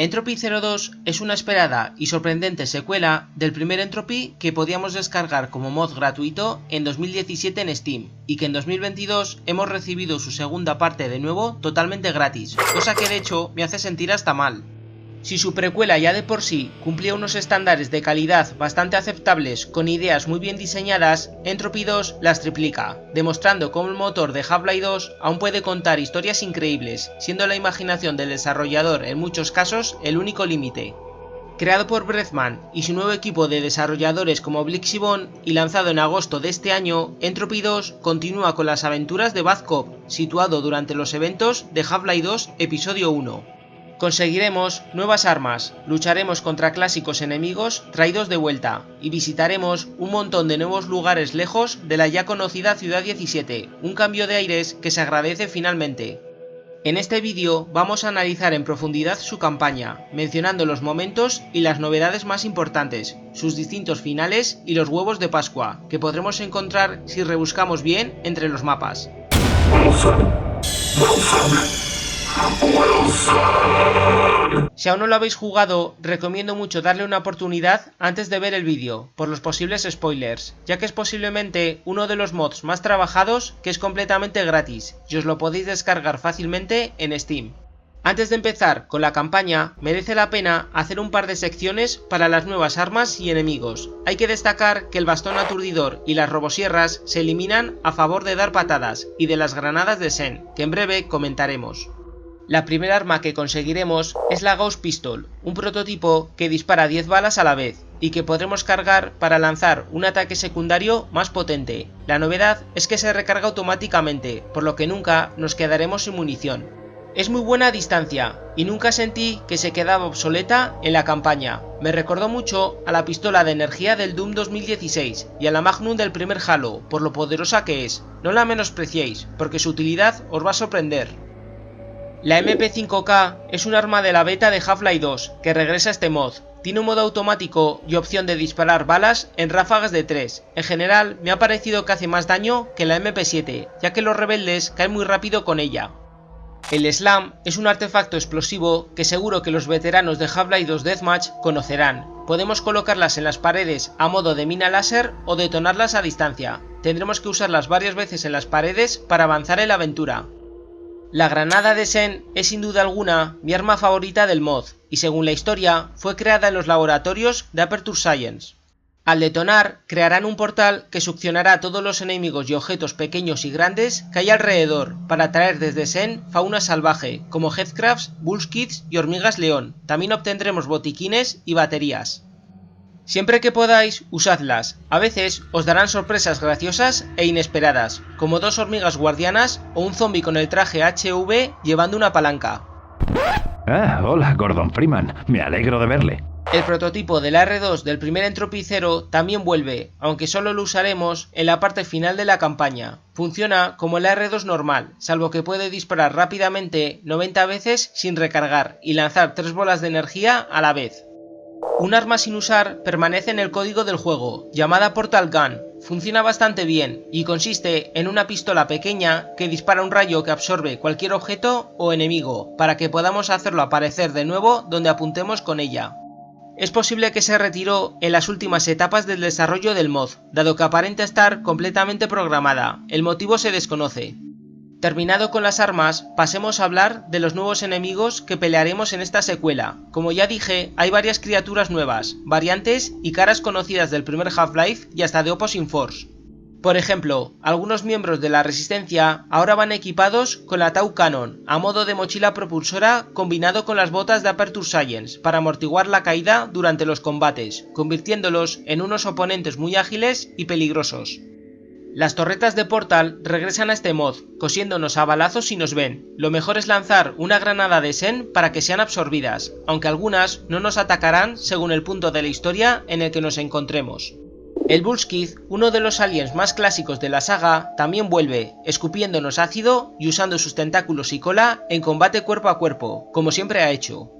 Entropy 02 es una esperada y sorprendente secuela del primer Entropy que podíamos descargar como mod gratuito en 2017 en Steam, y que en 2022 hemos recibido su segunda parte de nuevo totalmente gratis, cosa que de hecho me hace sentir hasta mal. Si su precuela ya de por sí cumplía unos estándares de calidad bastante aceptables con ideas muy bien diseñadas, Entropy 2 las triplica, demostrando cómo el motor de Half-Life 2 aún puede contar historias increíbles, siendo la imaginación del desarrollador en muchos casos el único límite. Creado por Breathman y su nuevo equipo de desarrolladores como Blixibone y lanzado en agosto de este año, Entropy 2 continúa con las aventuras de Bad Cop, situado durante los eventos de Half-Life 2 Episodio 1. Conseguiremos nuevas armas, lucharemos contra clásicos enemigos traídos de vuelta y visitaremos un montón de nuevos lugares lejos de la ya conocida Ciudad 17, un cambio de aires que se agradece finalmente. En este vídeo vamos a analizar en profundidad su campaña, mencionando los momentos y las novedades más importantes, sus distintos finales y los huevos de Pascua, que podremos encontrar si rebuscamos bien entre los mapas. Si aún no lo habéis jugado, recomiendo mucho darle una oportunidad antes de ver el vídeo, por los posibles spoilers, ya que es posiblemente uno de los mods más trabajados que es completamente gratis, y os lo podéis descargar fácilmente en Steam. Antes de empezar con la campaña, merece la pena hacer un par de secciones para las nuevas armas y enemigos. Hay que destacar que el bastón aturdidor y las robosierras se eliminan a favor de dar patadas y de las granadas de Zen, que en breve comentaremos. La primera arma que conseguiremos es la Ghost Pistol, un prototipo que dispara 10 balas a la vez y que podremos cargar para lanzar un ataque secundario más potente. La novedad es que se recarga automáticamente, por lo que nunca nos quedaremos sin munición. Es muy buena a distancia y nunca sentí que se quedaba obsoleta en la campaña. Me recordó mucho a la pistola de energía del Doom 2016 y a la Magnum del primer Halo, por lo poderosa que es. No la menospreciéis, porque su utilidad os va a sorprender. La MP5K es un arma de la beta de Half-Life 2 que regresa a este mod. Tiene un modo automático y opción de disparar balas en ráfagas de 3. En general me ha parecido que hace más daño que la MP7, ya que los rebeldes caen muy rápido con ella. El Slam es un artefacto explosivo que seguro que los veteranos de Half-Life 2 Deathmatch conocerán. Podemos colocarlas en las paredes a modo de mina láser o detonarlas a distancia. Tendremos que usarlas varias veces en las paredes para avanzar en la aventura. La granada de Zen es sin duda alguna mi arma favorita del mod, y según la historia, fue creada en los laboratorios de Aperture Science. Al detonar, crearán un portal que succionará a todos los enemigos y objetos pequeños y grandes que hay alrededor, para atraer desde Zen fauna salvaje, como Headcrabs, Bullskids y hormigas león. También obtendremos botiquines y baterías. Siempre que podáis, usadlas. A veces os darán sorpresas graciosas e inesperadas, como 2 hormigas guardianas o un zombie con el traje HV llevando una palanca. Hola, Gordon Freeman. Me alegro de verle. El prototipo de la R2 del primer Entropy 0 también vuelve, aunque solo lo usaremos en la parte final de la campaña. Funciona como la R2 normal, salvo que puede disparar rápidamente 90 veces sin recargar y lanzar 3 bolas de energía a la vez. Un arma sin usar permanece en el código del juego, llamada Portal Gun. Funciona bastante bien y consiste en una pistola pequeña que dispara un rayo que absorbe cualquier objeto o enemigo, para que podamos hacerlo aparecer de nuevo donde apuntemos con ella. Es posible que se retiró en las últimas etapas del desarrollo del mod, dado que aparenta estar completamente programada. El motivo se desconoce. Terminado con las armas, pasemos a hablar de los nuevos enemigos que pelearemos en esta secuela. Como ya dije, hay varias criaturas nuevas, variantes y caras conocidas del primer Half-Life y hasta de Opposing Force. Por ejemplo, algunos miembros de la Resistencia ahora van equipados con la Tau Cannon, a modo de mochila propulsora combinado con las botas de Aperture Science, para amortiguar la caída durante los combates, convirtiéndolos en unos oponentes muy ágiles y peligrosos. Las torretas de Portal regresan a este mod, cosiéndonos a balazos si nos ven. Lo mejor es lanzar una granada de Zen para que sean absorbidas, aunque algunas no nos atacarán según el punto de la historia en el que nos encontremos. El Bullskid, uno de los aliens más clásicos de la saga, también vuelve, escupiéndonos ácido y usando sus tentáculos y cola en combate cuerpo a cuerpo, como siempre ha hecho.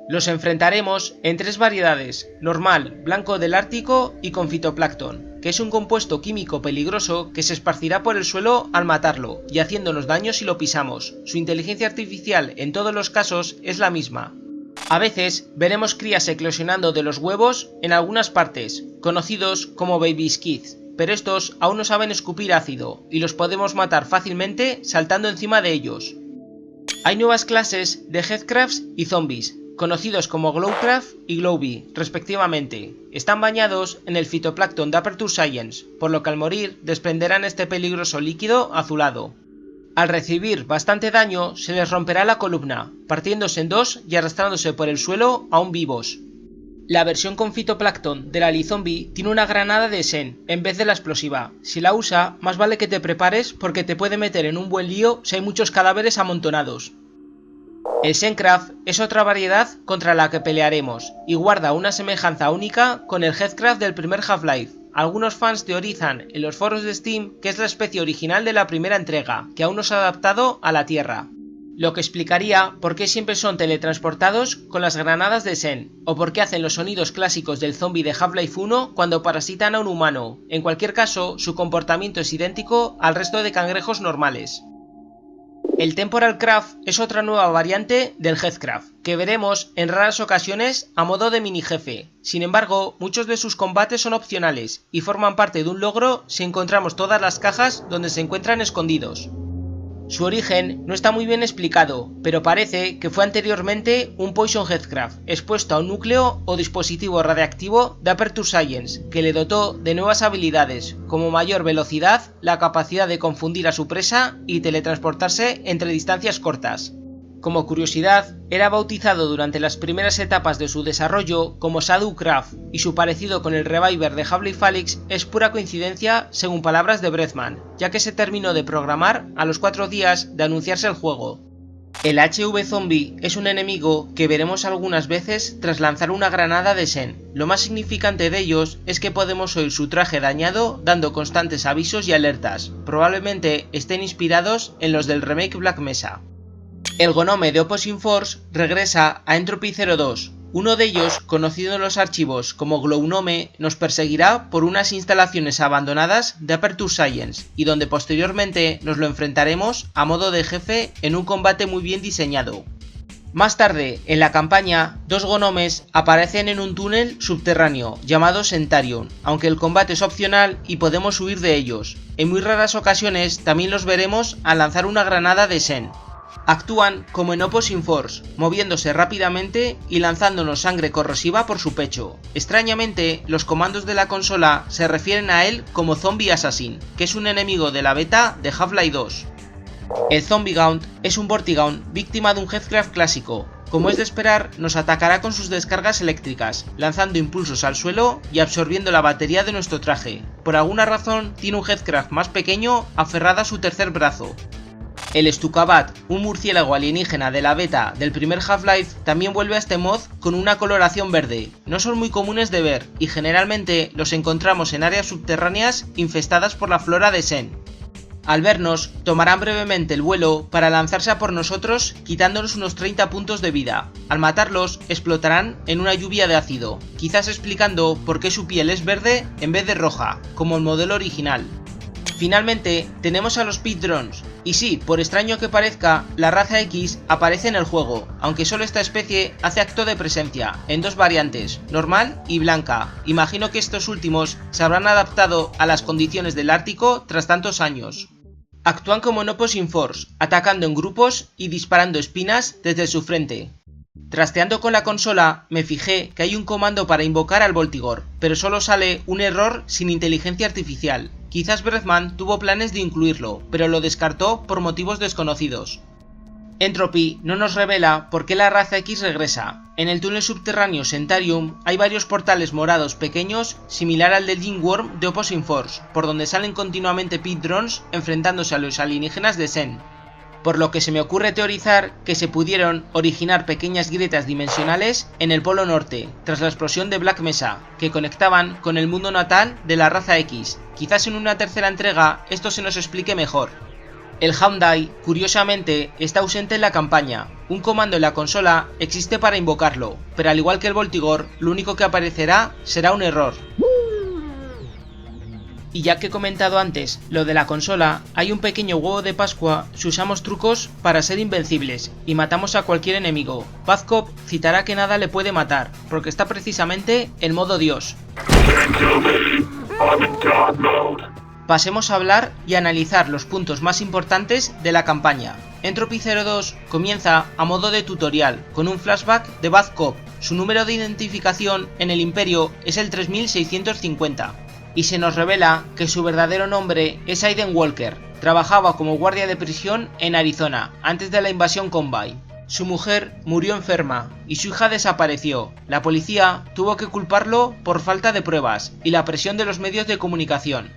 Los enfrentaremos en 3 variedades: normal, blanco del Ártico y con fitoplancton, que es un compuesto químico peligroso que se esparcirá por el suelo al matarlo y haciéndonos daño si lo pisamos. Su inteligencia artificial en todos los casos es la misma. A veces veremos crías eclosionando de los huevos en algunas partes, conocidos como baby squids, pero estos aún no saben escupir ácido y los podemos matar fácilmente saltando encima de ellos. Hay nuevas clases de Headcrabs y zombies, conocidos como Glowcrab y Glowbee, respectivamente. Están bañados en el fitoplancton de Aperture Science, por lo que al morir desprenderán este peligroso líquido azulado. Al recibir bastante daño, se les romperá la columna, partiéndose en dos y arrastrándose por el suelo aún vivos. La versión con fitoplancton de la Lizombie tiene una granada de Sen en vez de la explosiva. Si la usa, más vale que te prepares porque te puede meter en un buen lío si hay muchos cadáveres amontonados. El Sencrab es otra variedad contra la que pelearemos, y guarda una semejanza única con el Headcrab del primer Half-Life. Algunos fans teorizan en los foros de Steam que es la especie original de la primera entrega, que aún no se ha adaptado a la Tierra. Lo que explicaría por qué siempre son teletransportados con las granadas de Sen, o por qué hacen los sonidos clásicos del zombie de Half-Life 1 cuando parasitan a un humano. En cualquier caso, su comportamiento es idéntico al resto de cangrejos normales. El Temporal Crab es otra nueva variante del Headcrab, que veremos en raras ocasiones a modo de mini jefe. Sin embargo, muchos de sus combates son opcionales y forman parte de un logro si encontramos todas las cajas donde se encuentran escondidos. Su origen no está muy bien explicado, pero parece que fue anteriormente un Poison Headcrab, expuesto a un núcleo o dispositivo radiactivo de Aperture Science, que le dotó de nuevas habilidades, como mayor velocidad, la capacidad de confundir a su presa y teletransportarse entre distancias cortas. Como curiosidad, era bautizado durante las primeras etapas de su desarrollo como Shadow Crab, y su parecido con el Reviver de Half-Life Alyx es pura coincidencia según palabras de Breathman, ya que se terminó de programar a los 4 días de anunciarse el juego. El HV Zombie es un enemigo que veremos algunas veces tras lanzar una granada de Sen. Lo más significante de ellos es que podemos oír su traje dañado dando constantes avisos y alertas, probablemente estén inspirados en los del remake Black Mesa. El Gnome de Opposing Force regresa a Entropy 02. Uno de ellos, conocido en los archivos como Glownome, nos perseguirá por unas instalaciones abandonadas de Aperture Science, y donde posteriormente nos lo enfrentaremos a modo de jefe en un combate muy bien diseñado. Más tarde, en la campaña, dos Gnomes aparecen en un túnel subterráneo llamado Centarion, aunque el combate es opcional y podemos huir de ellos. En muy raras ocasiones también los veremos al lanzar una granada de Sen. Actúan como en Opposing Force, moviéndose rápidamente y lanzándonos sangre corrosiva por su pecho. Extrañamente, los comandos de la consola se refieren a él como Zombie Assassin, que es un enemigo de la beta de Half-Life 2. El Zombie Gaunt es un Vortigaunt víctima de un Headcrab clásico. Como es de esperar, nos atacará con sus descargas eléctricas, lanzando impulsos al suelo y absorbiendo la batería de nuestro traje. Por alguna razón, tiene un Headcrab más pequeño aferrado a su tercer brazo. El Stukabat, un murciélago alienígena de la beta del primer Half-Life, también vuelve a este mod con una coloración verde. No son muy comunes de ver y generalmente los encontramos en áreas subterráneas infestadas por la flora de Sen. Al vernos, tomarán brevemente el vuelo para lanzarse a por nosotros, quitándonos unos 30 puntos de vida. Al matarlos, explotarán en una lluvia de ácido, quizás explicando por qué su piel es verde en vez de roja, como el modelo original. Finalmente, tenemos a los Pit Drones, y sí, por extraño que parezca, la raza X aparece en el juego, aunque solo esta especie hace acto de presencia, en dos variantes, normal y blanca. Imagino que estos últimos se habrán adaptado a las condiciones del Ártico tras tantos años. Actúan como en Opposing Force, atacando en grupos y disparando espinas desde su frente. Trasteando con la consola, me fijé que hay un comando para invocar al Voltigor, pero solo sale un error sin inteligencia artificial. Quizás Breathman tuvo planes de incluirlo, pero lo descartó por motivos desconocidos. Entropy no nos revela por qué la raza X regresa. En el túnel subterráneo Centarium hay varios portales morados pequeños, similar al del Gene Worm de Opposing Force, por donde salen continuamente Pit Drones enfrentándose a los alienígenas de Sen. Por lo que se me ocurre teorizar que se pudieron originar pequeñas grietas dimensionales en el Polo Norte, tras la explosión de Black Mesa, que conectaban con el mundo natal de la raza X. Quizás en una tercera entrega esto se nos explique mejor. El Houndai, curiosamente, está ausente en la campaña. Un comando en la consola existe para invocarlo, pero al igual que el Voltigor, lo único que aparecerá será un error. Y ya que he comentado antes lo de la consola, hay un pequeño huevo de Pascua si usamos trucos para ser invencibles y matamos a cualquier enemigo. Bad Cop citará que nada le puede matar, porque está precisamente en modo Dios. Pasemos a hablar y analizar los puntos más importantes de la campaña. Entropy 02 comienza a modo de tutorial, con un flashback de Bad Cop. Su número de identificación en el Imperio es el 3650. Y se nos revela que su verdadero nombre es Aiden Walker. Trabajaba como guardia de prisión en Arizona, antes de la invasión Combine. Su mujer murió enferma y su hija desapareció. La policía tuvo que culparlo por falta de pruebas y la presión de los medios de comunicación.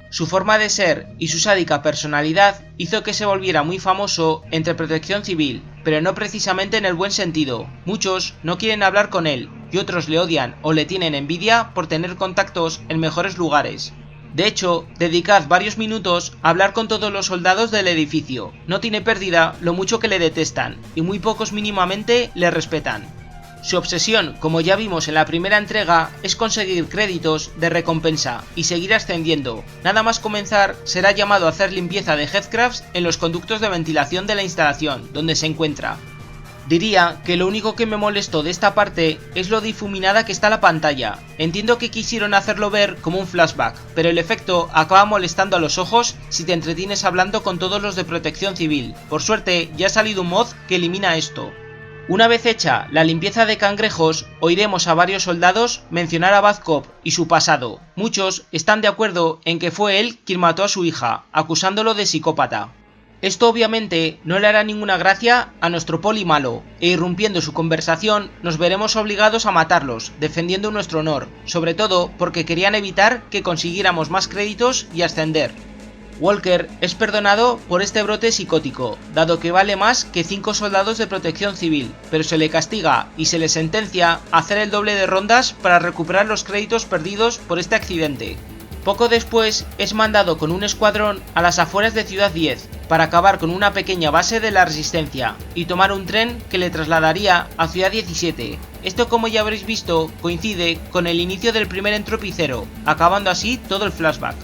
Su forma de ser y su sádica personalidad hizo que se volviera muy famoso entre protección civil, pero no precisamente en el buen sentido. Muchos no quieren hablar con él y otros le odian o le tienen envidia por tener contactos en mejores lugares. De hecho, dedicad varios minutos a hablar con todos los soldados del edificio. No tiene pérdida lo mucho que le detestan y muy pocos mínimamente le respetan. Su obsesión, como ya vimos en la primera entrega, es conseguir créditos de recompensa y seguir ascendiendo. Nada más comenzar, será llamado a hacer limpieza de headcrafts en los conductos de ventilación de la instalación, donde se encuentra. Diría que lo único que me molestó de esta parte es lo difuminada que está la pantalla. Entiendo que quisieron hacerlo ver como un flashback, pero el efecto acaba molestando a los ojos si te entretienes hablando con todos los de protección civil. Por suerte, ya ha salido un mod que elimina esto. Una vez hecha la limpieza de cangrejos, oiremos a varios soldados mencionar a Bad Cop y su pasado. Muchos están de acuerdo en que fue él quien mató a su hija, acusándolo de psicópata. Esto obviamente no le hará ninguna gracia a nuestro poli malo, e irrumpiendo su conversación nos veremos obligados a matarlos, defendiendo nuestro honor, sobre todo porque querían evitar que consiguiéramos más créditos y ascender. Walker es perdonado por este brote psicótico, dado que vale más que 5 soldados de protección civil, pero se le castiga y se le sentencia a hacer el doble de rondas para recuperar los créditos perdidos por este accidente. Poco después es mandado con un escuadrón a las afueras de Ciudad 10 para acabar con una pequeña base de la resistencia y tomar un tren que le trasladaría a Ciudad 17. Esto, como ya habréis visto, coincide con el inicio del primer Entropy 0, acabando así todo el flashback.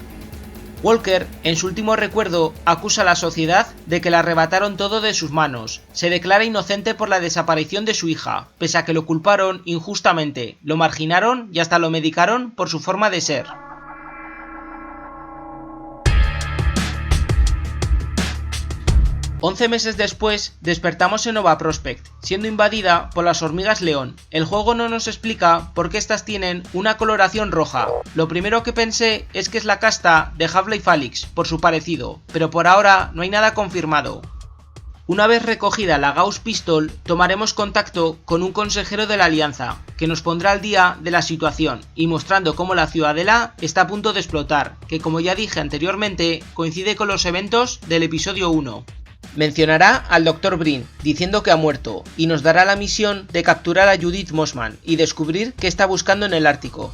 Walker, en su último recuerdo, acusa a la sociedad de que le arrebataron todo de sus manos. Se declara inocente por la desaparición de su hija, pese a que lo culparon injustamente, lo marginaron y hasta lo medicaron por su forma de ser. Once meses después, despertamos en Nova Prospekt, siendo invadida por las hormigas león. El juego no nos explica por qué estas tienen una coloración roja. Lo primero que pensé es que es la casta de Half-Life Alyx, por su parecido, pero por ahora no hay nada confirmado. Una vez recogida la Gauss Pistol, tomaremos contacto con un consejero de la Alianza, que nos pondrá al día de la situación y mostrando cómo la ciudadela está a punto de explotar, que como ya dije anteriormente, coincide con los eventos del episodio 1. Mencionará al Dr. Brin, diciendo que ha muerto, y nos dará la misión de capturar a Judith Mossman y descubrir qué está buscando en el Ártico.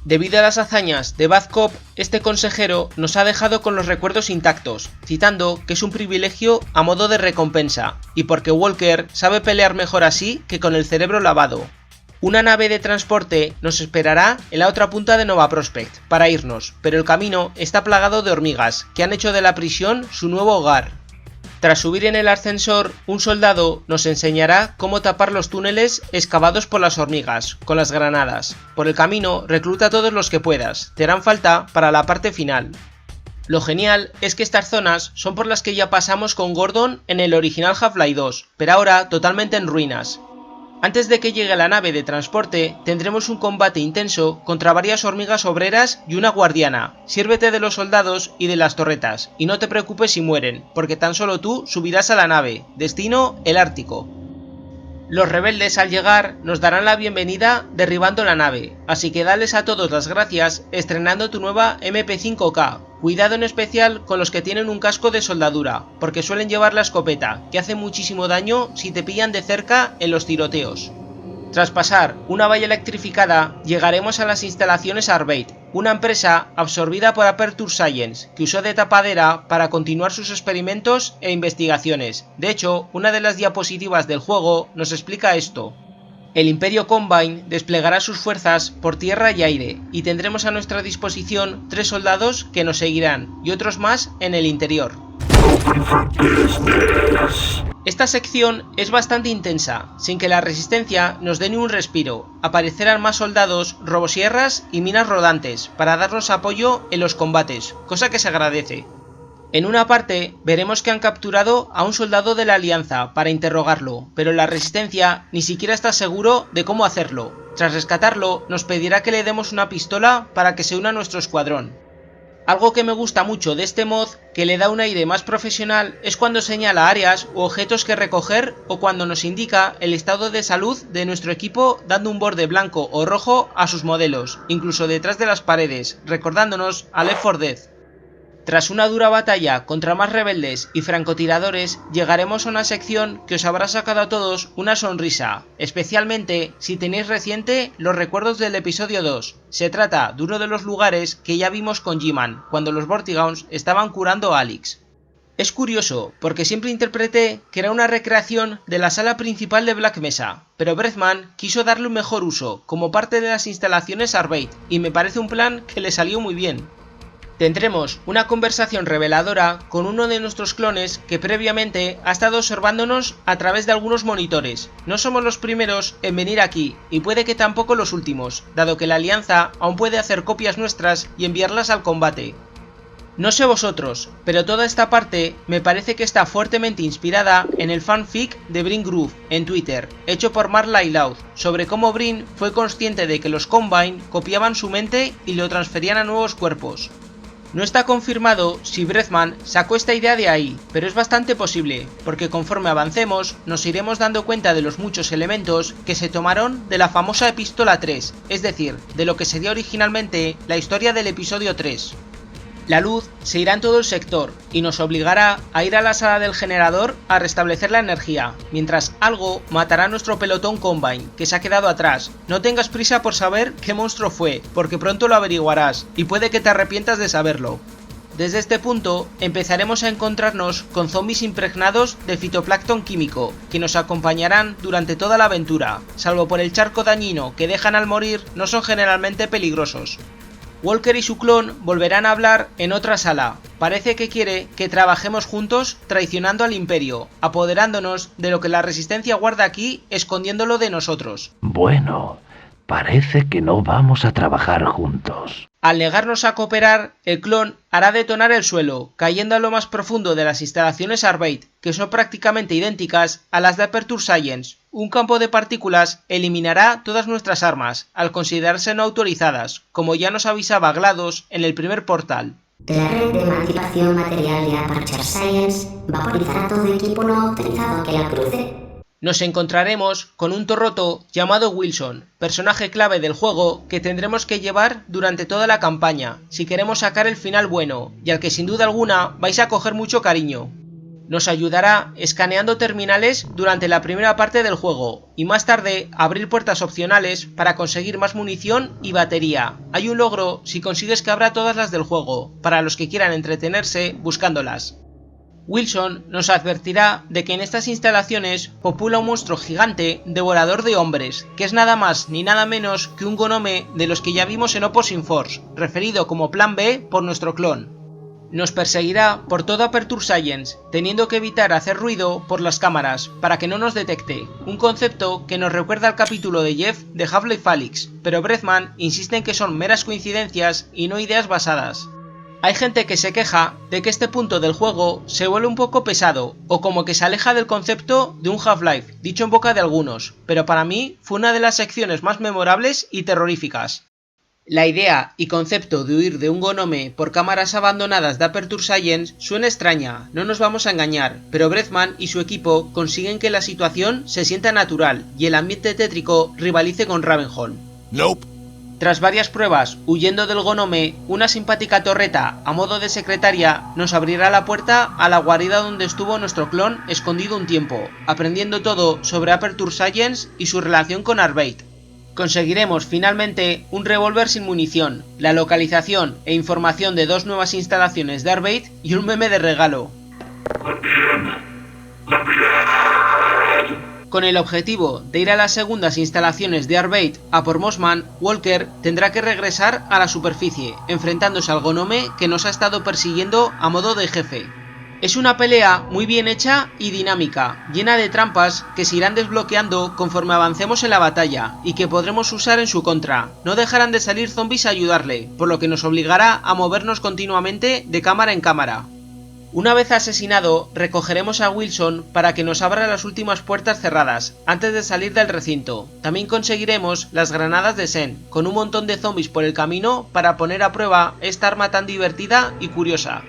Debido a las hazañas de Bad Cop, este consejero nos ha dejado con los recuerdos intactos, citando que es un privilegio a modo de recompensa, y porque Walker sabe pelear mejor así que con el cerebro lavado. Una nave de transporte nos esperará en la otra punta de Nova Prospekt para irnos, pero el camino está plagado de hormigas, que han hecho de la prisión su nuevo hogar. Tras subir en el ascensor, un soldado nos enseñará cómo tapar los túneles excavados por las hormigas, con las granadas. Por el camino, recluta a todos los que puedas, te harán falta para la parte final. Lo genial es que estas zonas son por las que ya pasamos con Gordon en el original Half-Life 2, pero ahora totalmente en ruinas. Antes de que llegue la nave de transporte, tendremos un combate intenso contra varias hormigas obreras y una guardiana. Sírvete de los soldados y de las torretas, y no te preocupes si mueren, porque tan solo tú subirás a la nave. Destino, el Ártico. Los rebeldes al llegar nos darán la bienvenida derribando la nave, así que dales a todos las gracias estrenando tu nueva MP5K. Cuidado en especial con los que tienen un casco de soldadura, porque suelen llevar la escopeta, que hace muchísimo daño si te pillan de cerca en los tiroteos. Tras pasar una valla electrificada, llegaremos a las instalaciones Arbeit, una empresa absorbida por Aperture Science, que usó de tapadera para continuar sus experimentos e investigaciones. De hecho, una de las diapositivas del juego nos explica esto. El Imperio Combine desplegará sus fuerzas por tierra y aire, y tendremos a nuestra disposición 3 soldados que nos seguirán, y otros más en el interior. Esta sección es bastante intensa, sin que la resistencia nos dé ni un respiro. Aparecerán más soldados, robosierras y minas rodantes, para darnos apoyo en los combates, cosa que se agradece. En una parte veremos que han capturado a un soldado de la Alianza para interrogarlo, pero la Resistencia ni siquiera está seguro de cómo hacerlo. Tras rescatarlo, nos pedirá que le demos una pistola para que se una a nuestro escuadrón. Algo que me gusta mucho de este mod, que le da un aire más profesional, es cuando señala áreas u objetos que recoger o cuando nos indica el estado de salud de nuestro equipo dando un borde blanco o rojo a sus modelos, incluso detrás de las paredes, recordándonos a Left 4 Dead. Tras una dura batalla contra más rebeldes y francotiradores, llegaremos a una sección que os habrá sacado a todos una sonrisa, especialmente si tenéis reciente los recuerdos del episodio 2. Se trata de uno de los lugares que ya vimos con G-Man, cuando los Vortigaunts estaban curando a Alyx. Es curioso, porque siempre interpreté que era una recreación de la sala principal de Black Mesa, pero Breathman quiso darle un mejor uso, como parte de las instalaciones Arcbait, y me parece un plan que le salió muy bien. Tendremos una conversación reveladora con uno de nuestros clones que previamente ha estado observándonos a través de algunos monitores. No somos los primeros en venir aquí, y puede que tampoco los últimos, dado que la Alianza aún puede hacer copias nuestras y enviarlas al combate. No sé vosotros, pero toda esta parte me parece que está fuertemente inspirada en el fanfic de Brin Groove en Twitter, hecho por Marley Loud, sobre cómo Brin fue consciente de que los Combine copiaban su mente y lo transferían a nuevos cuerpos. No está confirmado si Breathman sacó esta idea de ahí, pero es bastante posible, porque conforme avancemos nos iremos dando cuenta de los muchos elementos que se tomaron de la famosa Epístola 3, es decir, de lo que sería originalmente la historia del episodio 3. La luz se irá en todo el sector y nos obligará a ir a la sala del generador a restablecer la energía, mientras algo matará a nuestro pelotón Combine, que se ha quedado atrás. No tengas prisa por saber qué monstruo fue, porque pronto lo averiguarás, y puede que te arrepientas de saberlo. Desde este punto empezaremos a encontrarnos con zombies impregnados de fitoplancton químico, que nos acompañarán durante toda la aventura, salvo por el charco dañino que dejan al morir, no son generalmente peligrosos. Walker y su clon volverán a hablar en otra sala. Parece que quiere que trabajemos juntos traicionando al Imperio, apoderándonos de lo que la Resistencia guarda aquí, escondiéndolo de nosotros. Bueno, parece que no vamos a trabajar juntos. Al negarnos a cooperar, el clon hará detonar el suelo, cayendo a lo más profundo de las instalaciones Arcbait, que son prácticamente idénticas a las de Aperture Science. Un campo de partículas eliminará todas nuestras armas, al considerarse no autorizadas, como ya nos avisaba GLaDOS en el primer portal. La red de emancipación material de Aperture Science vaporizará todo equipo no autorizado que la cruce. Nos encontraremos con un torroto llamado Wilson, personaje clave del juego que tendremos que llevar durante toda la campaña, si queremos sacar el final bueno, y al que sin duda alguna vais a coger mucho cariño. Nos ayudará escaneando terminales durante la primera parte del juego, y más tarde abrir puertas opcionales para conseguir más munición y batería. Hay un logro si consigues que abra todas las del juego, para los que quieran entretenerse buscándolas. Wilson nos advertirá de que en estas instalaciones popula un monstruo gigante devorador de hombres, que es nada más ni nada menos que un gnome de los que ya vimos en Opposing Force, referido como Plan B por nuestro clon. Nos perseguirá por toda Aperture Science, teniendo que evitar hacer ruido por las cámaras, para que no nos detecte, un concepto que nos recuerda al capítulo de Jeff de Half-Life Alyx, pero Breathman insiste en que son meras coincidencias y no ideas basadas. Hay gente que se queja de que este punto del juego se vuelve un poco pesado, o como que se aleja del concepto de un Half-Life, dicho en boca de algunos, pero para mí fue una de las secciones más memorables y terroríficas. La idea y concepto de huir de un gnome por cámaras abandonadas de Aperture Science suena extraña, no nos vamos a engañar, pero Breathman y su equipo consiguen que la situación se sienta natural y el ambiente tétrico rivalice con Ravenholm. Nope. Tras varias pruebas, huyendo del gnome, una simpática torreta a modo de secretaria nos abrirá la puerta a la guarida donde estuvo nuestro clon escondido un tiempo, aprendiendo todo sobre Aperture Science y su relación con Arcbait. Conseguiremos finalmente un revólver sin munición, la localización e información de 2 nuevas instalaciones de Arcbait y un meme de regalo. Con el objetivo de ir a las segundas instalaciones de Arbeit a por Mossman, Walker tendrá que regresar a la superficie, enfrentándose al gnome que nos ha estado persiguiendo a modo de jefe. Es una pelea muy bien hecha y dinámica, llena de trampas que se irán desbloqueando conforme avancemos en la batalla y que podremos usar en su contra. No dejarán de salir zombies a ayudarle, por lo que nos obligará a movernos continuamente de cámara en cámara. Una vez asesinado, recogeremos a Wilson para que nos abra las últimas puertas cerradas, antes de salir del recinto. También conseguiremos las granadas de Sen, con un montón de zombies por el camino para poner a prueba esta arma tan divertida y curiosa.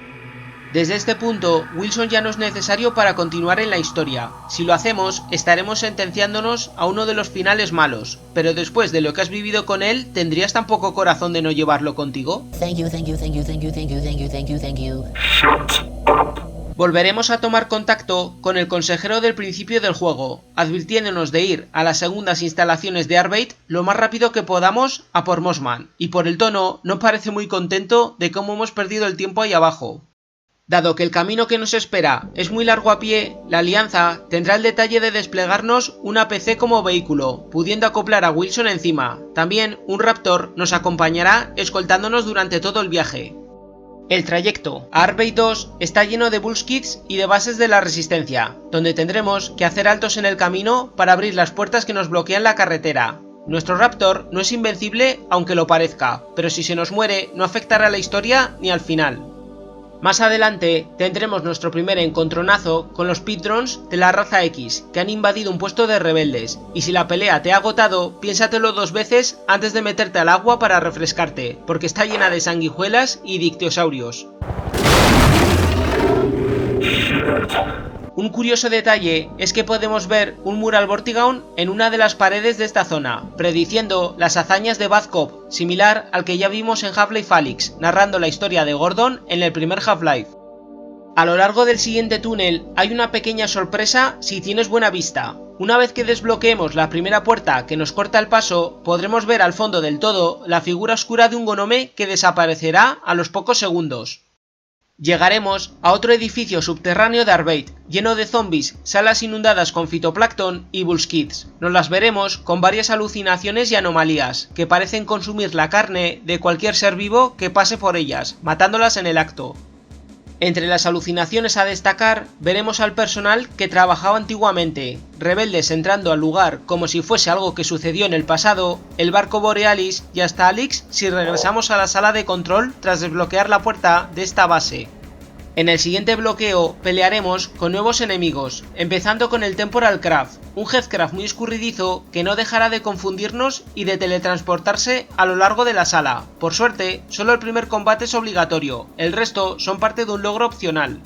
Desde este punto, Wilson ya no es necesario para continuar en la historia. Si lo hacemos, estaremos sentenciándonos a uno de los finales malos, pero después de lo que has vivido con él, ¿tendrías tan poco corazón de no llevarlo contigo? Volveremos a tomar contacto con el consejero del principio del juego, advirtiéndonos de ir a las segundas instalaciones de Arbeit lo más rápido que podamos a por Mossman, y por el tono no parece muy contento de cómo hemos perdido el tiempo ahí abajo. Dado que el camino que nos espera es muy largo a pie, la Alianza tendrá el detalle de desplegarnos una PC como vehículo, pudiendo acoplar a Wilson encima. También un Raptor nos acompañará escoltándonos durante todo el viaje. El trayecto a Arbeit 2 está lleno de bullskids y de bases de la resistencia, donde tendremos que hacer altos en el camino para abrir las puertas que nos bloquean la carretera. Nuestro Raptor no es invencible aunque lo parezca, pero si se nos muere no afectará a la historia ni al final. Más adelante tendremos nuestro primer encontronazo con los Pit Drones de la raza X, que han invadido un puesto de rebeldes, y si la pelea te ha agotado, piénsatelo 2 veces antes de meterte al agua para refrescarte, porque está llena de sanguijuelas y dictiosaurios. Un curioso detalle es que podemos ver un mural Vortigaunt en una de las paredes de esta zona, prediciendo las hazañas de Bad Cop, similar al que ya vimos en Half-Life Alyx, narrando la historia de Gordon en el primer Half-Life. A lo largo del siguiente túnel hay una pequeña sorpresa si tienes buena vista. Una vez que desbloqueemos la primera puerta que nos corta el paso, podremos ver al fondo del todo la figura oscura de un gnome que desaparecerá a los pocos segundos. Llegaremos a otro edificio subterráneo de Arbeit, lleno de zombies, salas inundadas con fitoplancton y bullskids. Nos las veremos con varias alucinaciones y anomalías, que parecen consumir la carne de cualquier ser vivo que pase por ellas, matándolas en el acto. Entre las alucinaciones a destacar, veremos al personal que trabajaba antiguamente, rebeldes entrando al lugar como si fuese algo que sucedió en el pasado, el barco Borealis y hasta Alyx si regresamos a la sala de control tras desbloquear la puerta de esta base. En el siguiente bloqueo pelearemos con nuevos enemigos, empezando con el Temporal Craft, un Headcraft muy escurridizo que no dejará de confundirnos y de teletransportarse a lo largo de la sala. Por suerte, solo el primer combate es obligatorio, el resto son parte de un logro opcional.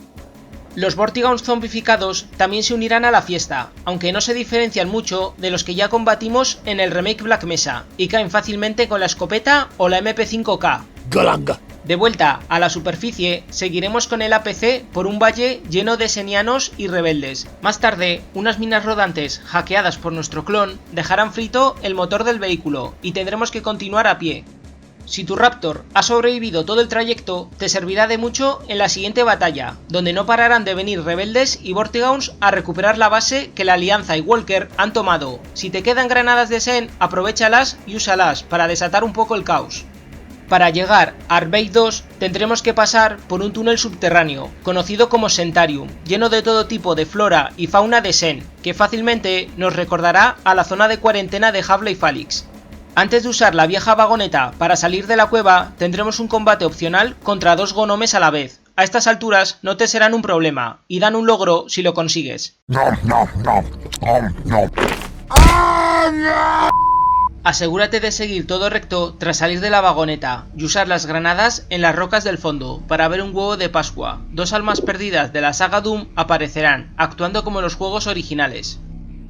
Los Vortigaunts zombificados también se unirán a la fiesta, aunque no se diferencian mucho de los que ya combatimos en el remake Black Mesa, y caen fácilmente con la escopeta o la MP5K. Galanga. De vuelta a la superficie, seguiremos con el APC por un valle lleno de senianos y rebeldes. Más tarde, unas minas rodantes hackeadas por nuestro clon dejarán frito el motor del vehículo y tendremos que continuar a pie. Si tu Raptor ha sobrevivido todo el trayecto, te servirá de mucho en la siguiente batalla, donde no pararán de venir rebeldes y Vortigaunts a recuperar la base que la Alianza y Walker han tomado. Si te quedan granadas de Sen, aprovéchalas y úsalas para desatar un poco el caos. Para llegar a Arbeit 2 tendremos que pasar por un túnel subterráneo, conocido como Sentarium, lleno de todo tipo de flora y fauna de Sen, que fácilmente nos recordará a la zona de cuarentena de Half-Life Alyx. Antes de usar la vieja vagoneta para salir de la cueva, tendremos un combate opcional contra 2 gnomes a la vez. A estas alturas no te serán un problema, y dan un logro si lo consigues. Asegúrate de seguir todo recto tras salir de la vagoneta y usar las granadas en las rocas del fondo para ver un huevo de Pascua. 2 almas perdidas de la saga Doom aparecerán, actuando como los juegos originales.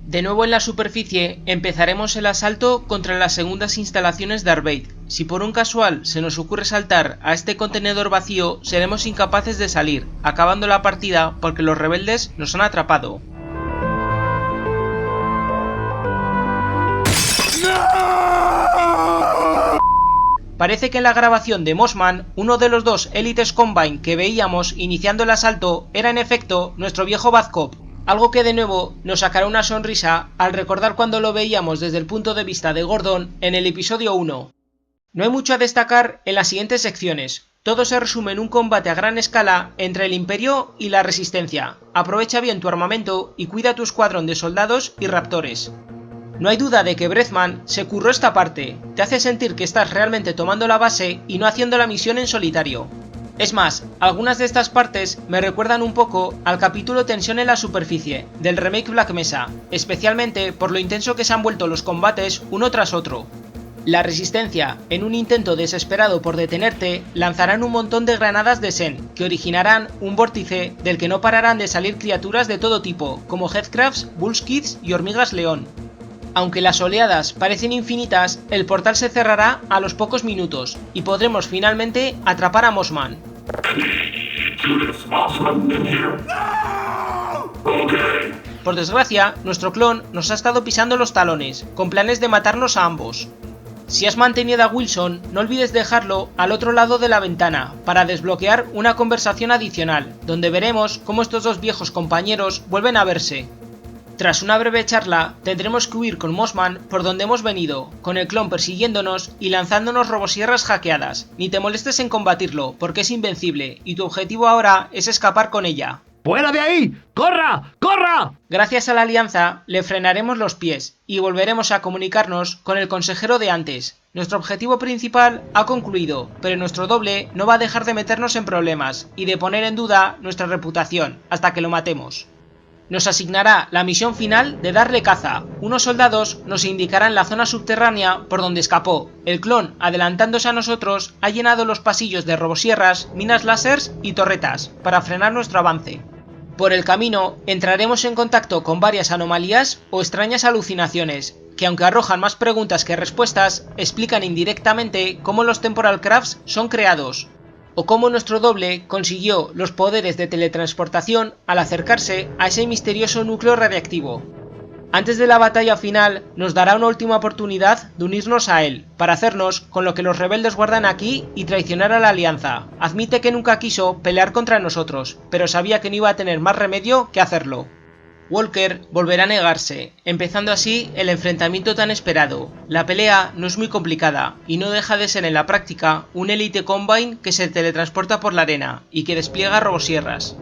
De nuevo en la superficie, empezaremos el asalto contra las segundas instalaciones de Arbeit. Si por un casual se nos ocurre saltar a este contenedor vacío, seremos incapaces de salir, acabando la partida porque los rebeldes nos han atrapado. Parece que en la grabación de Mossman, uno de los 2 élites Combine que veíamos iniciando el asalto era en efecto nuestro viejo Bad Cop. algo que de nuevo nos sacará una sonrisa al recordar cuando lo veíamos desde el punto de vista de Gordon en el episodio 1. No hay mucho a destacar en las siguientes secciones. Todo se resume en un combate a gran escala entre el Imperio y la Resistencia. Aprovecha bien tu armamento y cuida tu escuadrón de soldados y raptores. No hay duda de que Breathman se curró esta parte, te hace sentir que estás realmente tomando la base y no haciendo la misión en solitario. Es más, algunas de estas partes me recuerdan un poco al capítulo Tensión en la Superficie, del remake Black Mesa, especialmente por lo intenso que se han vuelto los combates uno tras otro. La Resistencia, en un intento desesperado por detenerte, lanzarán un montón de granadas de Sen, que originarán un vórtice del que no pararán de salir criaturas de todo tipo, como Headcrabs, Bullskids y hormigas león. Aunque las oleadas parecen infinitas, el portal se cerrará a los pocos minutos y podremos finalmente atrapar a Mossman. Por desgracia, nuestro clon nos ha estado pisando los talones, con planes de matarnos a ambos. Si has mantenido a Wilson, no olvides dejarlo al otro lado de la ventana, para desbloquear una conversación adicional, donde veremos cómo estos dos viejos compañeros vuelven a verse. Tras una breve charla, tendremos que huir con Mossman por donde hemos venido, con el clon persiguiéndonos y lanzándonos robosierras hackeadas. Ni te molestes en combatirlo, porque es invencible, y tu objetivo ahora es escapar con ella. ¡Fuera de ahí! ¡Corra! ¡Corra! Gracias a la alianza, le frenaremos los pies, y volveremos a comunicarnos con el consejero de antes. Nuestro objetivo principal ha concluido, pero nuestro doble no va a dejar de meternos en problemas, y de poner en duda nuestra reputación, hasta que lo matemos. Nos asignará la misión final de darle caza. Unos soldados nos indicarán la zona subterránea por donde escapó. El clon, adelantándose a nosotros, ha llenado los pasillos de robosierras, minas láseres y torretas, para frenar nuestro avance. Por el camino, entraremos en contacto con varias anomalías o extrañas alucinaciones, que aunque arrojan más preguntas que respuestas, explican indirectamente cómo los Temporal Crafts son creados, o cómo nuestro doble consiguió los poderes de teletransportación al acercarse a ese misterioso núcleo radiactivo. Antes de la batalla final, nos dará una última oportunidad de unirnos a él, para hacernos con lo que los rebeldes guardan aquí y traicionar a la alianza. Admite que nunca quiso pelear contra nosotros, pero sabía que no iba a tener más remedio que hacerlo. Walker volverá a negarse, empezando así el enfrentamiento tan esperado. La pelea no es muy complicada, y no deja de ser en la práctica un Elite Combine que se teletransporta por la arena, y que despliega robosierras.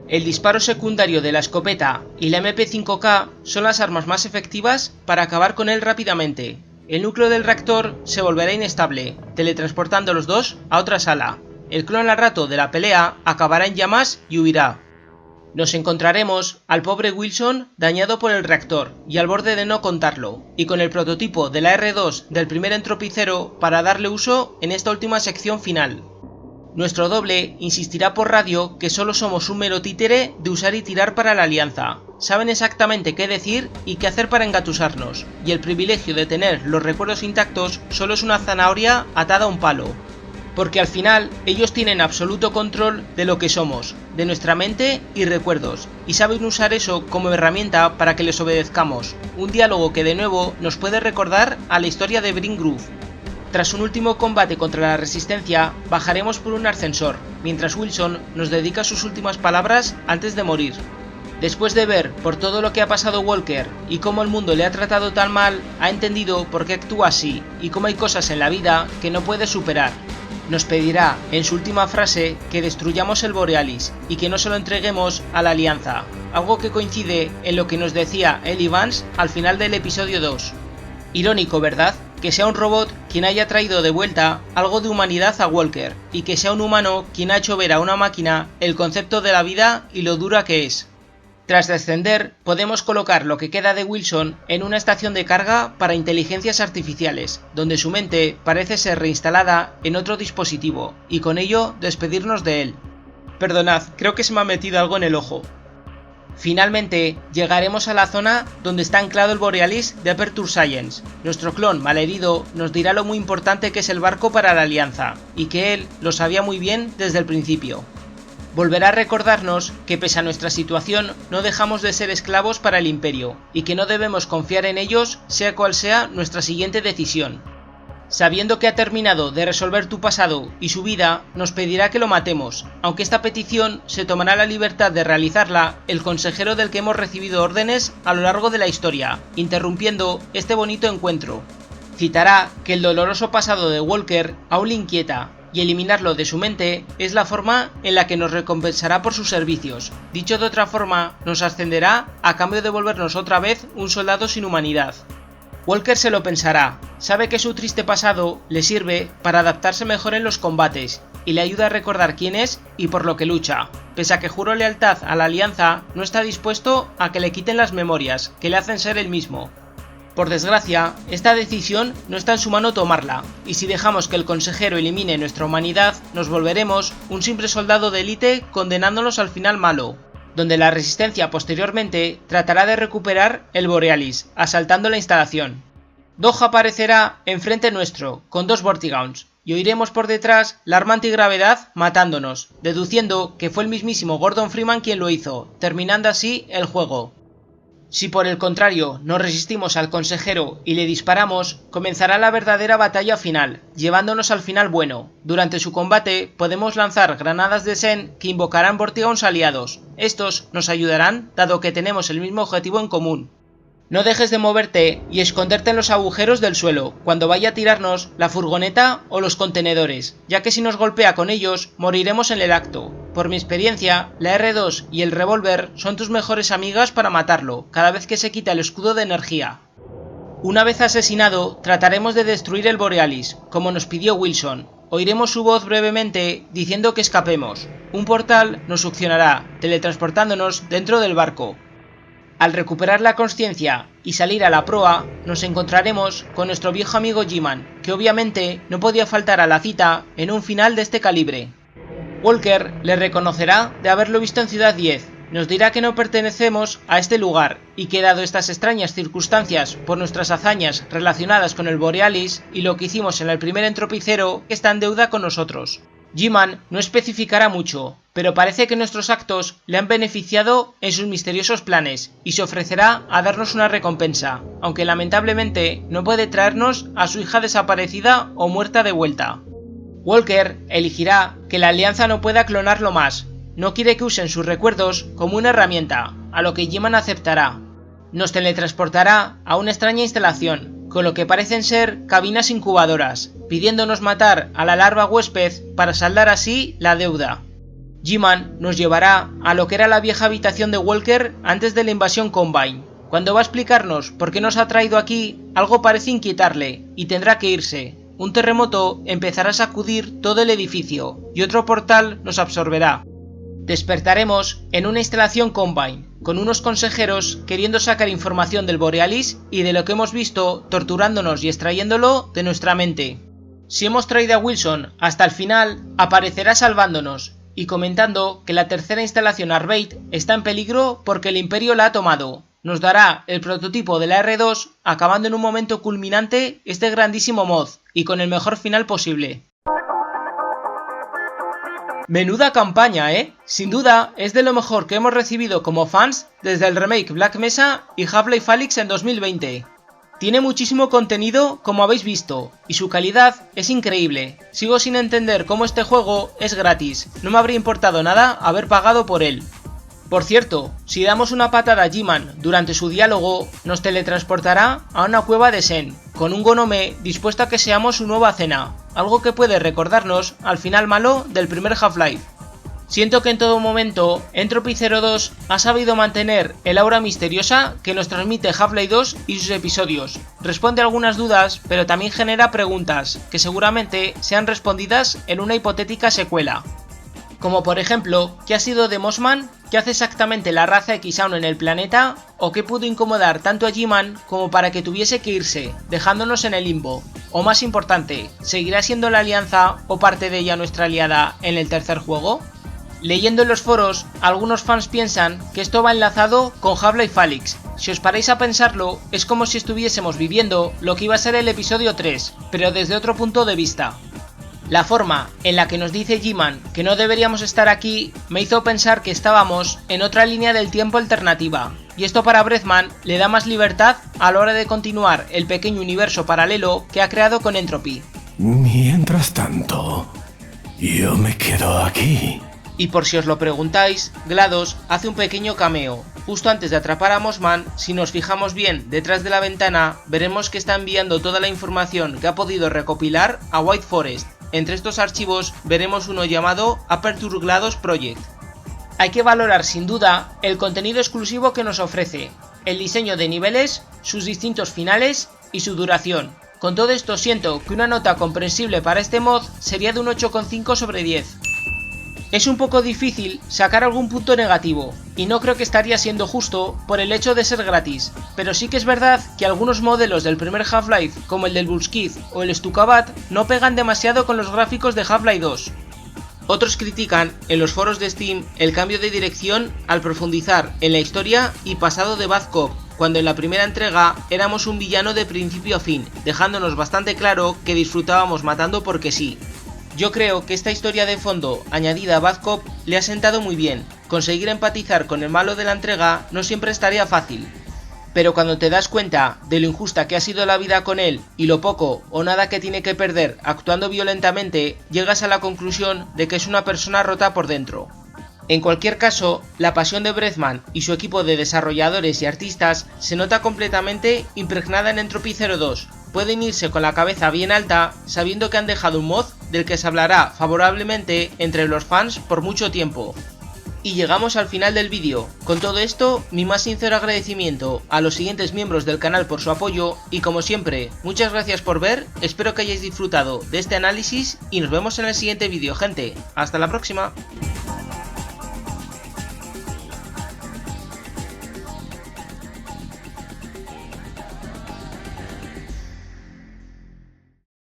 El disparo secundario de la escopeta y la MP5K son las armas más efectivas para acabar con él rápidamente. El núcleo del reactor se volverá inestable, teletransportando los dos a otra sala. El clon al rato de la pelea acabará en llamas y huirá. Nos encontraremos al pobre Wilson dañado por el reactor y al borde de no contarlo, y con el prototipo de la R2 del primer entropicero para darle uso en esta última sección final. Nuestro doble insistirá por radio que solo somos un mero títere de usar y tirar para la alianza. Saben exactamente qué decir y qué hacer para engatusarnos, y el privilegio de tener los recuerdos intactos solo es una zanahoria atada a un palo. Porque al final ellos tienen absoluto control de lo que somos, de nuestra mente y recuerdos, y saben usar eso como herramienta para que les obedezcamos, un diálogo que de nuevo nos puede recordar a la historia de Bring Groove. Tras un último combate contra la Resistencia, bajaremos por un ascensor, mientras Wilson nos dedica sus últimas palabras antes de morir. Después de ver por todo lo que ha pasado Walker y cómo el mundo le ha tratado tan mal, ha entendido por qué actúa así y cómo hay cosas en la vida que no puede superar. Nos pedirá, en su última frase, que destruyamos el Borealis y que no se lo entreguemos a la Alianza, algo que coincide en lo que nos decía Ellie Vance al final del episodio 2. Irónico, ¿verdad? Que sea un robot quien haya traído de vuelta algo de humanidad a Walker, y que sea un humano quien ha hecho ver a una máquina el concepto de la vida y lo dura que es. Tras descender, podemos colocar lo que queda de Wilson en una estación de carga para inteligencias artificiales, donde su mente parece ser reinstalada en otro dispositivo, y con ello despedirnos de él. Perdonad, creo que se me ha metido algo en el ojo. Finalmente, llegaremos a la zona donde está anclado el Borealis de Aperture Science. Nuestro clon malherido nos dirá lo muy importante que es el barco para la Alianza, y que él lo sabía muy bien desde el principio. Volverá a recordarnos que pese a nuestra situación no dejamos de ser esclavos para el Imperio, y que no debemos confiar en ellos sea cual sea nuestra siguiente decisión. Sabiendo que ha terminado de resolver tu pasado y su vida, nos pedirá que lo matemos, aunque esta petición se tomará la libertad de realizarla el consejero del que hemos recibido órdenes a lo largo de la historia, interrumpiendo este bonito encuentro. Citará que el doloroso pasado de Walker aún le inquieta, y eliminarlo de su mente es la forma en la que nos recompensará por sus servicios. Dicho de otra forma, nos ascenderá a cambio de volvernos otra vez un soldado sin humanidad. Walker se lo pensará, sabe que su triste pasado le sirve para adaptarse mejor en los combates, y le ayuda a recordar quién es y por lo que lucha. Pese a que juró lealtad a la Alianza, no está dispuesto a que le quiten las memorias, que le hacen ser el mismo. Por desgracia, esta decisión no está en su mano tomarla, y si dejamos que el consejero elimine nuestra humanidad, nos volveremos un simple soldado de élite condenándonos al final malo, donde la resistencia posteriormente tratará de recuperar el Borealis, asaltando la instalación. Doha aparecerá enfrente nuestro, con 2 Vortigaunts, y oiremos por detrás la arma antigravedad matándonos, deduciendo que fue el mismísimo Gordon Freeman quien lo hizo, terminando así el juego. Si por el contrario nos resistimos al consejero y le disparamos, comenzará la verdadera batalla final, llevándonos al final bueno. Durante su combate podemos lanzar granadas de Zen que invocarán Vortigaunts aliados. Estos nos ayudarán dado que tenemos el mismo objetivo en común. No dejes de moverte y esconderte en los agujeros del suelo cuando vaya a tirarnos la furgoneta o los contenedores, ya que si nos golpea con ellos moriremos en el acto. Por mi experiencia, la R2 y el revólver son tus mejores amigas para matarlo cada vez que se quita el escudo de energía. Una vez asesinado, trataremos de destruir el Borealis, como nos pidió Wilson. Oiremos su voz brevemente diciendo que escapemos. Un portal nos succionará, teletransportándonos dentro del barco. Al recuperar la consciencia y salir a la proa, nos encontraremos con nuestro viejo amigo G-Man, que obviamente no podía faltar a la cita en un final de este calibre. Walker le reconocerá de haberlo visto en Ciudad 10, nos dirá que no pertenecemos a este lugar y que dado estas extrañas circunstancias por nuestras hazañas relacionadas con el Borealis y lo que hicimos en el primer entropicero, está en deuda con nosotros. G-Man no especificará mucho, pero parece que nuestros actos le han beneficiado en sus misteriosos planes y se ofrecerá a darnos una recompensa, aunque lamentablemente no puede traernos a su hija desaparecida o muerta de vuelta. Walker elegirá que la Alianza no pueda clonarlo más, no quiere que usen sus recuerdos como una herramienta, a lo que G-Man aceptará. Nos teletransportará a una extraña instalación, con lo que parecen ser cabinas incubadoras, pidiéndonos matar a la larva huésped para saldar así la deuda. G-Man nos llevará a lo que era la vieja habitación de Walker antes de la invasión Combine. Cuando va a explicarnos por qué nos ha traído aquí, algo parece inquietarle y tendrá que irse. Un terremoto empezará a sacudir todo el edificio y otro portal nos absorberá. Despertaremos en una instalación Combine, con unos consejeros queriendo sacar información del Borealis y de lo que hemos visto torturándonos y extrayéndolo de nuestra mente. Si hemos traído a Wilson hasta el final, aparecerá salvándonos y comentando que la tercera instalación Arbeit está en peligro porque el Imperio la ha tomado. Nos dará el prototipo de la R2, acabando en un momento culminante este grandísimo mod y con el mejor final posible. Menuda campaña, ¿eh? Sin duda, es de lo mejor que hemos recibido como fans desde el remake Black Mesa y Half-Life Alyx en 2020. Tiene muchísimo contenido, como habéis visto, y su calidad es increíble. Sigo sin entender cómo este juego es gratis, no me habría importado nada haber pagado por él. Por cierto, si damos una patada a G-Man durante su diálogo, nos teletransportará a una cueva de Zen, con un Gonome dispuesto a que seamos su nueva cena, algo que puede recordarnos al final malo del primer Half-Life. Siento que en todo momento Entropy 02 ha sabido mantener el aura misteriosa que nos transmite Half-Life 2 y sus episodios. Responde a algunas dudas, pero también genera preguntas, que seguramente sean respondidas en una hipotética secuela. Como por ejemplo, ¿qué ha sido de Mossman? ¿Qué hace exactamente la raza X-Aun en el planeta? ¿O qué pudo incomodar tanto a G-Man como para que tuviese que irse, dejándonos en el limbo? O más importante, ¿seguirá siendo la Alianza o parte de ella nuestra aliada en el tercer juego? Leyendo en los foros, algunos fans piensan que esto va enlazado con Half-Life Alyx. Si os paráis a pensarlo, es como si estuviésemos viviendo lo que iba a ser el episodio 3, pero desde otro punto de vista. La forma en la que nos dice G-Man que no deberíamos estar aquí me hizo pensar que estábamos en otra línea del tiempo alternativa, y esto para Breathman le da más libertad a la hora de continuar el pequeño universo paralelo que ha creado con Entropy. Mientras tanto, yo me quedo aquí. Y por si os lo preguntáis, GLaDOS hace un pequeño cameo. Justo antes de atrapar a Mossman, si nos fijamos bien detrás de la ventana, veremos que está enviando toda la información que ha podido recopilar a White Forest. Entre estos archivos veremos uno llamado Aperture GLaDOS Project. Hay que valorar sin duda el contenido exclusivo que nos ofrece, el diseño de niveles, sus distintos finales y su duración. Con todo esto siento que una nota comprensible para este mod sería de un 8,5 sobre 10. Es un poco difícil sacar algún punto negativo, y no creo que estaría siendo justo por el hecho de ser gratis, pero sí que es verdad que algunos modelos del primer Half-Life, como el del Bullskid o el Stukabat, no pegan demasiado con los gráficos de Half-Life 2. Otros critican en los foros de Steam el cambio de dirección al profundizar en la historia y pasado de Bad Cop, cuando en la primera entrega éramos un villano de principio a fin, dejándonos bastante claro que disfrutábamos matando porque sí. Yo creo que esta historia de fondo añadida a Bad Cop le ha sentado muy bien. Conseguir empatizar con el malo de la entrega no siempre es tarea fácil, pero cuando te das cuenta de lo injusta que ha sido la vida con él y lo poco o nada que tiene que perder actuando violentamente, llegas a la conclusión de que es una persona rota por dentro. En cualquier caso, la pasión de Breathman y su equipo de desarrolladores y artistas se nota completamente impregnada en Entropy 02. Pueden irse con la cabeza bien alta sabiendo que han dejado un mod del que se hablará favorablemente entre los fans por mucho tiempo. Y llegamos al final del vídeo. Con todo esto, mi más sincero agradecimiento a los siguientes miembros del canal por su apoyo y como siempre, muchas gracias por ver, espero que hayáis disfrutado de este análisis y nos vemos en el siguiente vídeo, gente. Hasta la próxima.